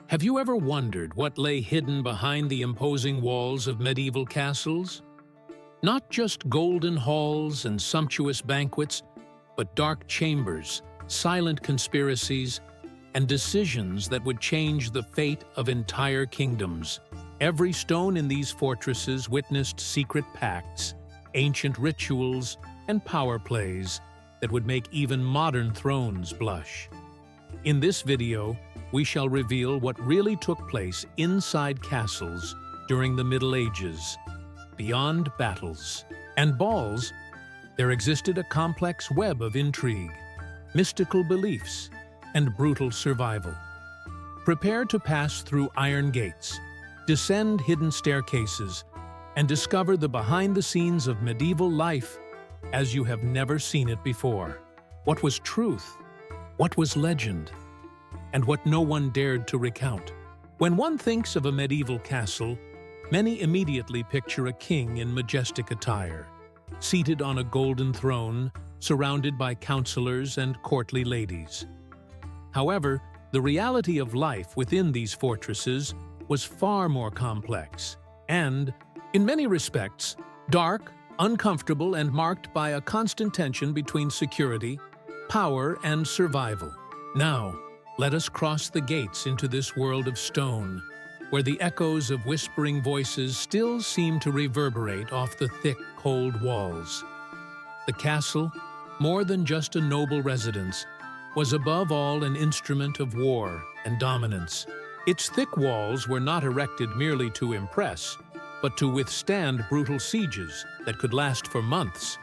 Have you ever wondered what lay hidden behind the imposing walls of medieval castles? Not just golden halls and sumptuous banquets, but dark chambers, silent conspiracies, and decisions that would change the fate of entire kingdoms. Every stone in these fortresses witnessed secret pacts, ancient rituals, and power plays that would make even modern thrones blush. In this video, we shall reveal what really took place inside castles during the Middle Ages. Beyond battles and balls, there existed a complex web of intrigue, mystical beliefs, and brutal survival. Prepare to pass through iron gates, descend hidden staircases, and discover the behind-the-scenes of medieval life as you have never seen it before. What was truth? What was legend? And what no one dared to recount. When one thinks of a medieval castle, many immediately picture a king in majestic attire, seated on a golden throne, surrounded by counselors and courtly ladies. However, the reality of life within these fortresses was far more complex and, in many respects, dark, uncomfortable, and marked by a constant tension between security, power, and survival. Now, let us cross the gates into this world of stone, where the echoes of whispering voices still seem to reverberate off the thick, cold walls. The castle, more than just a noble residence, was above all an instrument of war and dominance. Its thick walls were not erected merely to impress, but to withstand brutal sieges that could last for months.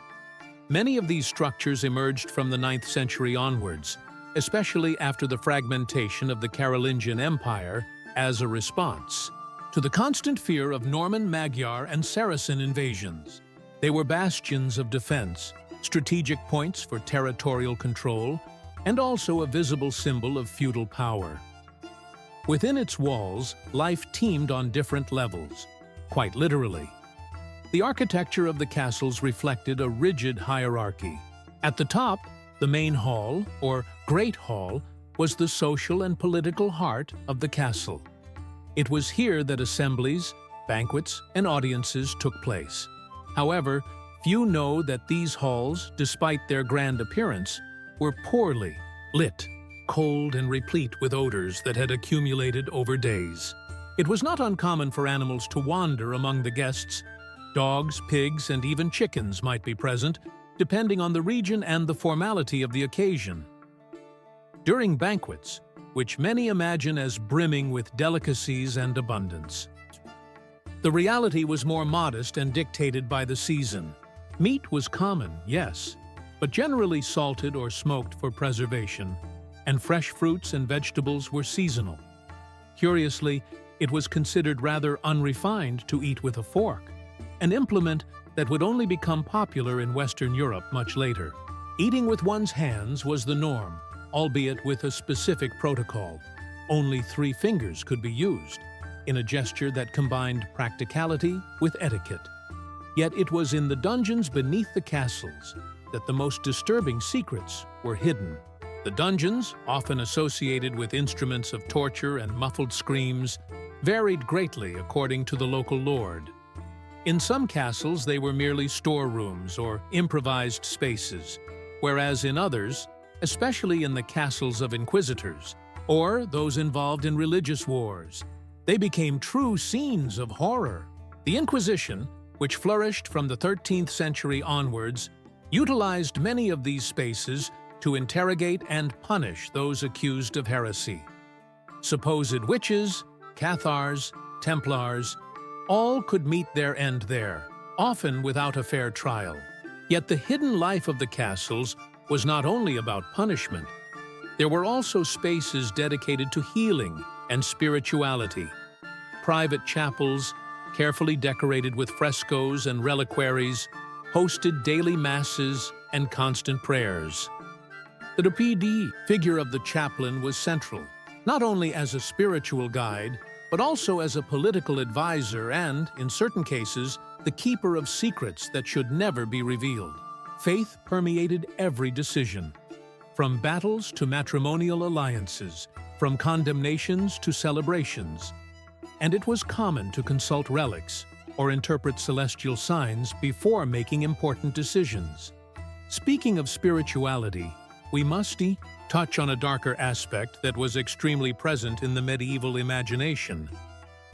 Many of these structures emerged from the 9th century onwards, especially after the fragmentation of the Carolingian Empire as a response to the constant fear of Norman, Magyar, and Saracen invasions. They were bastions of defense, strategic points for territorial control, and also a visible symbol of feudal power. Within its walls, life teemed on different levels, quite literally. The architecture of the castles reflected a rigid hierarchy. At the top, the main hall, or Great Hall, was the social and political heart of the castle. It was here that assemblies, banquets, and audiences took place. However, few know that these halls, despite their grand appearance, were poorly lit, cold, and replete with odors that had accumulated over days. It was not uncommon for animals to wander among the guests. Dogs, pigs, and even chickens might be present, depending on the region and the formality of the occasion. During banquets, which many imagine as brimming with delicacies and abundance, the reality was more modest and dictated by the season. Meat was common, yes, but generally salted or smoked for preservation, and fresh fruits and vegetables were seasonal. Curiously, it was considered rather unrefined to eat with a fork, an implement that would only become popular in Western Europe much later. Eating with one's hands was the norm, albeit with a specific protocol. Only 3 fingers could be used, in a gesture that combined practicality with etiquette. Yet it was in the dungeons beneath the castles that the most disturbing secrets were hidden. The dungeons, often associated with instruments of torture and muffled screams, varied greatly according to the local lord. In some castles, they were merely storerooms or improvised spaces, whereas in others, especially in the castles of inquisitors, or those involved in religious wars, they became true scenes of horror. The Inquisition, which flourished from the 13th century onwards, utilized many of these spaces to interrogate and punish those accused of heresy. Supposed witches, Cathars, Templars, all could meet their end there, often without a fair trial. Yet the hidden life of the castles was not only about punishment. There were also spaces dedicated to healing and spirituality. Private chapels, carefully decorated with frescoes and reliquaries, hosted daily masses and constant prayers. The PD figure of the chaplain was central, not only as a spiritual guide, but also as a political advisor and, in certain cases, the keeper of secrets that should never be revealed. Faith permeated every decision. From battles to matrimonial alliances, from condemnations to celebrations, and it was common to consult relics or interpret celestial signs before making important decisions. Speaking of spirituality, we must touch on a darker aspect that was extremely present in the medieval imagination: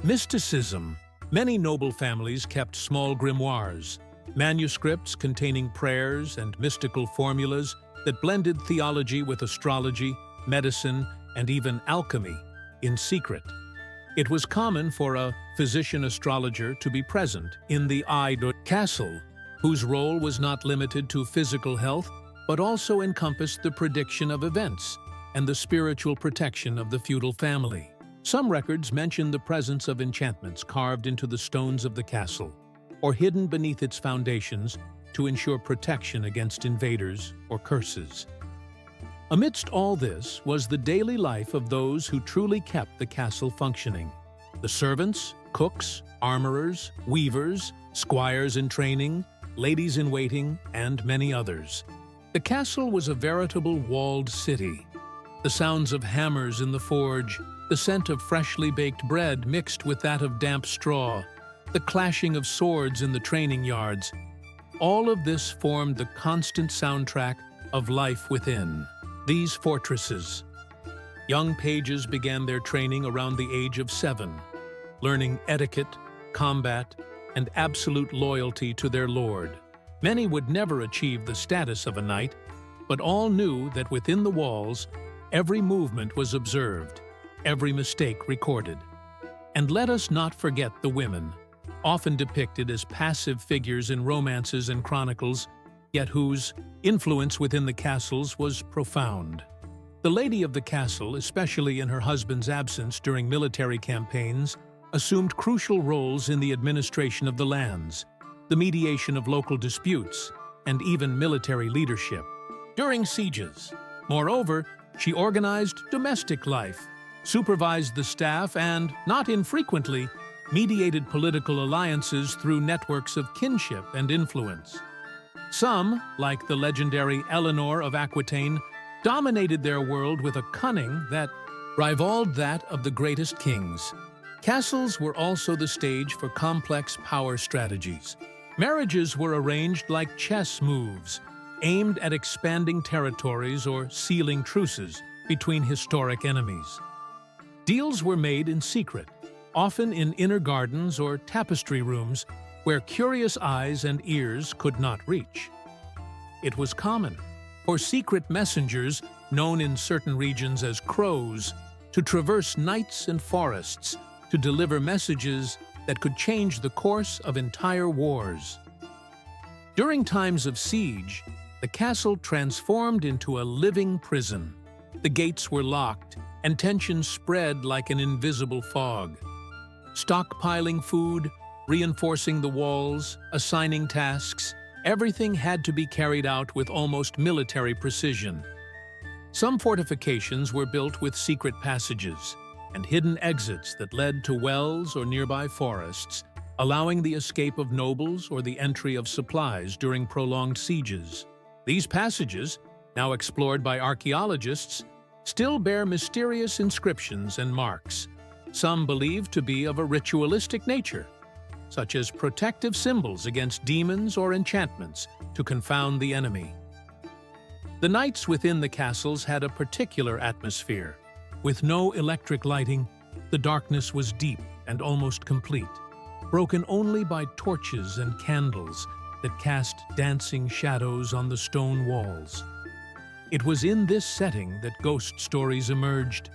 mysticism. Many noble families kept small grimoires, manuscripts containing prayers and mystical formulas that blended theology with astrology, medicine, and even alchemy in secret. It was common for a physician-astrologer to be present in the castle, whose role was not limited to physical health, but also encompassed the prediction of events and the spiritual protection of the feudal family. Some records mention the presence of enchantments carved into the stones of the castle, or hidden beneath its foundations to ensure protection against invaders or curses. Amidst all this was the daily life of those who truly kept the castle functioning: the servants, cooks, armorers, weavers, squires in training, ladies-in-waiting, and many others. The castle was a veritable walled city. The sounds of hammers in the forge, the scent of freshly baked bread mixed with that of damp straw, the clashing of swords in the training yards, all of this formed the constant soundtrack of life within these fortresses. Young pages began their training around the age of 7, learning etiquette, combat, and absolute loyalty to their lord. Many would never achieve the status of a knight, but all knew that within the walls, every movement was observed, every mistake recorded. And let us not forget the women, often depicted as passive figures in romances and chronicles, yet whose influence within the castles was profound. The lady of the castle, especially in her husband's absence during military campaigns, assumed crucial roles in the administration of the lands, the mediation of local disputes, and even military leadership during sieges. Moreover, she organized domestic life, supervised the staff, and, not infrequently, mediated political alliances through networks of kinship and influence. Some, like the legendary Eleanor of Aquitaine, dominated their world with a cunning that rivaled that of the greatest kings. Castles were also the stage for complex power strategies. Marriages were arranged like chess moves, aimed at expanding territories or sealing truces between historic enemies. Deals were made in secret, often in inner gardens or tapestry rooms where curious eyes and ears could not reach. It was common for secret messengers, known in certain regions as crows, to traverse nights and forests to deliver messages that could change the course of entire wars. During times of siege, the castle transformed into a living prison. The gates were locked, and tension spread like an invisible fog. Stockpiling food, reinforcing the walls, assigning tasks, everything had to be carried out with almost military precision. Some fortifications were built with secret passages and hidden exits that led to wells or nearby forests, allowing the escape of nobles or the entry of supplies during prolonged sieges. These passages, now explored by archaeologists, still bear mysterious inscriptions and marks, some believed to be of a ritualistic nature, such as protective symbols against demons or enchantments to confound the enemy. The nights within the castles had a particular atmosphere. With no electric lighting, the darkness was deep and almost complete, broken only by torches and candles that cast dancing shadows on the stone walls. It was in this setting that ghost stories emerged,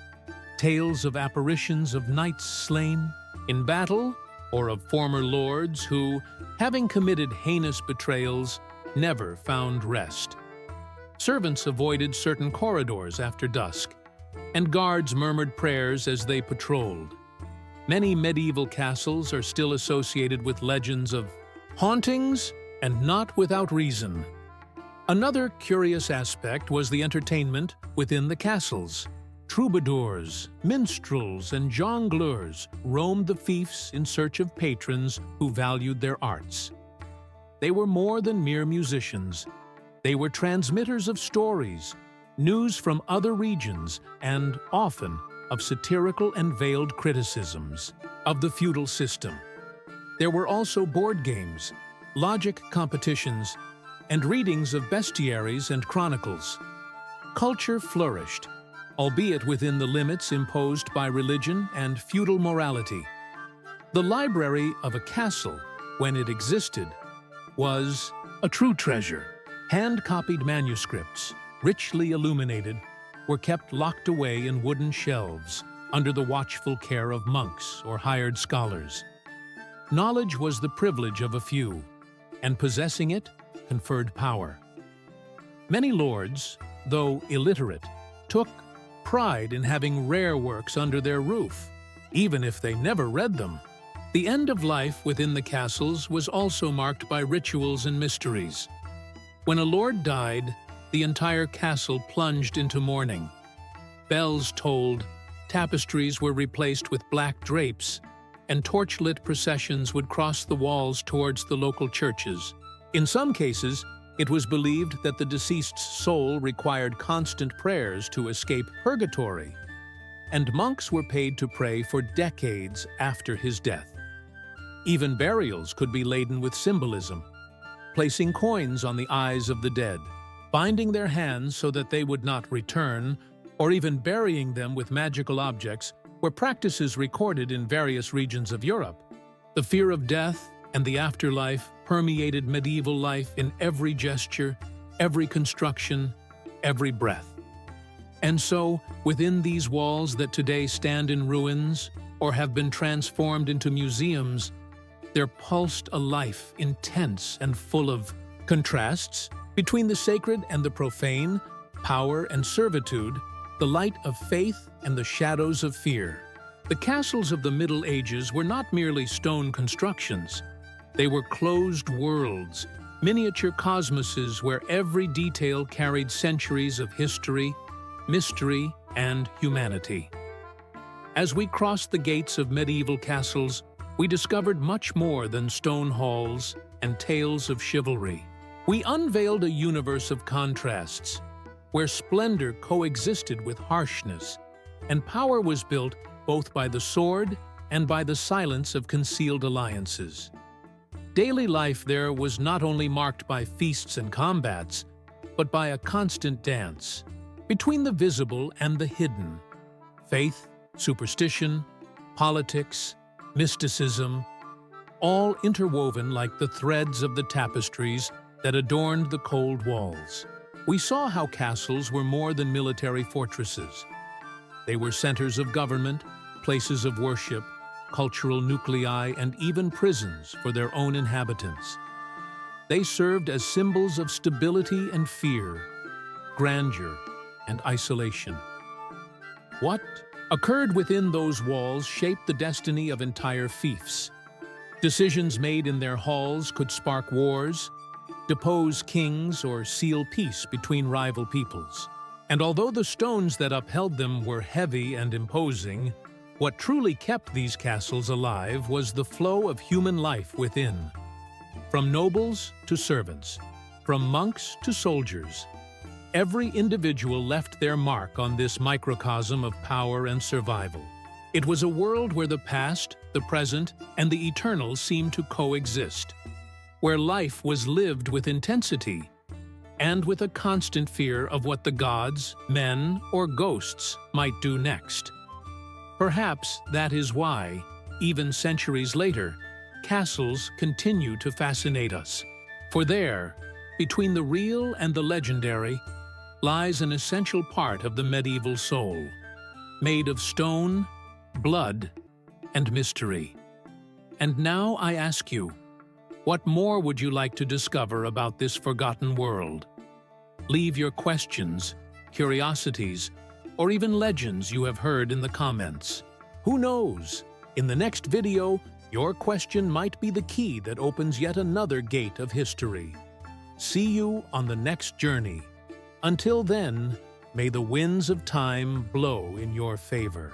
tales of apparitions of knights slain in battle or of former lords who, having committed heinous betrayals, never found rest. Servants avoided certain corridors after dusk, and guards murmured prayers as they patrolled. Many medieval castles are still associated with legends of hauntings, and not without reason. Another curious aspect was the entertainment within the castles. Troubadours, minstrels, and jongleurs roamed the fiefs in search of patrons who valued their arts. They were more than mere musicians. They were transmitters of stories, news from other regions, and often of satirical and veiled criticisms of the feudal system. There were also board games, logic competitions, and readings of bestiaries and chronicles. Culture flourished, albeit within the limits imposed by religion and feudal morality. The library of a castle, when it existed, was a true treasure. Hand-copied manuscripts, richly illuminated, were kept locked away in wooden shelves under the watchful care of monks or hired scholars. Knowledge was the privilege of a few, and possessing it conferred power. Many lords, though illiterate, took pride in having rare works under their roof, even if they never read them. The end of life within the castles was also marked by rituals and mysteries. When a lord died, the entire castle plunged into mourning. Bells tolled, tapestries were replaced with black drapes, and torchlit processions would cross the walls towards the local churches. In some cases, it was believed that the deceased's soul required constant prayers to escape purgatory, and monks were paid to pray for decades after his death. Even burials could be laden with symbolism, placing coins on the eyes of the dead, binding their hands so that they would not return, or even burying them with magical objects were practices recorded in various regions of Europe. The fear of death and the afterlife permeated medieval life in every gesture, every construction, every breath. And so, within these walls that today stand in ruins or have been transformed into museums, there pulsed a life intense and full of contrasts between the sacred and the profane, power and servitude, the light of faith and the shadows of fear. The castles of the Middle Ages were not merely stone constructions. They were closed worlds, miniature cosmoses where every detail carried centuries of history, mystery, and humanity. As we crossed the gates of medieval castles, we discovered much more than stone halls and tales of chivalry. We unveiled a universe of contrasts, where splendor coexisted with harshness, and power was built both by the sword and by the silence of concealed alliances. Daily life there was not only marked by feasts and combats, but by a constant dance between the visible and the hidden. Faith, superstition, politics, mysticism, all interwoven like the threads of the tapestries that adorned the cold walls. We saw how castles were more than military fortresses. They were centers of government, places of worship, cultural nuclei, and even prisons for their own inhabitants. They served as symbols of stability and fear, grandeur and isolation. What occurred within those walls shaped the destiny of entire fiefs. Decisions made in their halls could spark wars, depose kings, or seal peace between rival peoples. And although the stones that upheld them were heavy and imposing, what truly kept these castles alive was the flow of human life within. From nobles to servants, from monks to soldiers, every individual left their mark on this microcosm of power and survival. It was a world where the past, the present, and the eternal seemed to coexist, where life was lived with intensity and with a constant fear of what the gods, men, or ghosts might do next. Perhaps that is why, even centuries later, castles continue to fascinate us. For there, between the real and the legendary, lies an essential part of the medieval soul, made of stone, blood, and mystery. And now I ask you, what more would you like to discover about this forgotten world? Leave your questions, curiosities, or even legends you have heard in the comments. Who knows? In the next video, your question might be the key that opens yet another gate of history. See you on the next journey. Until then, may the winds of time blow in your favor.